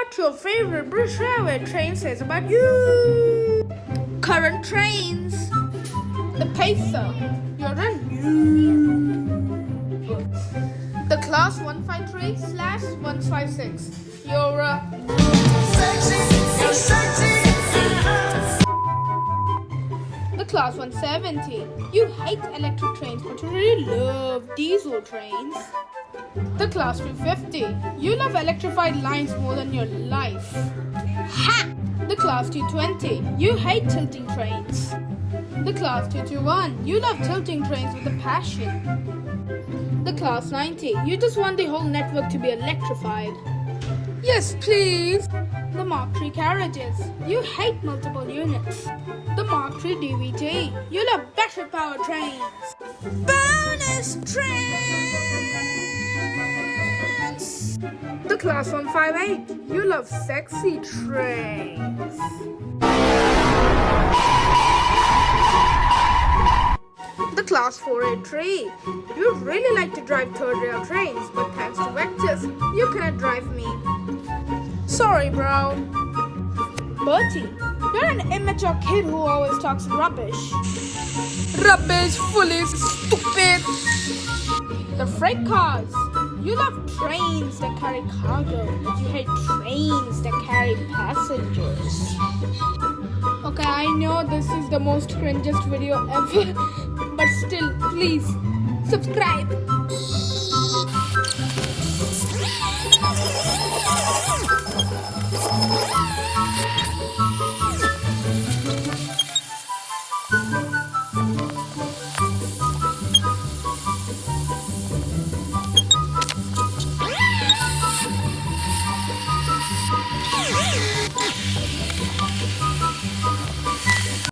what your favorite British Railway train says about you. Current trains. The Pacer. You're a noob. The Class 153/156. You're a The Class 170. You hate electric trains, but you really love diesel trains. The Class 250. You love electrified lines more than your life. Ha! The Class 220. You hate tilting trains. The Class 221. You love tilting trains with a passion. The Class 90. You just want the whole network to be electrified. Yes, please. The Mark III carriages. You hate multiple units. The Mark III DVT. You love battery powered trains. Bonus trains. The Class 158. You love sexy trains. The Class 483. You really like to drive third rail trains, but thanks to Vectis, you cannot drive me. Sorry, bro. Bertie, you're an immature kid who always talks rubbish. Rubbish, fully stupid. The freight cars. You love trains that carry cargo, but you hate trains that carry passengers. Okay, I know this is the most cringiest video ever, but still, please, subscribe.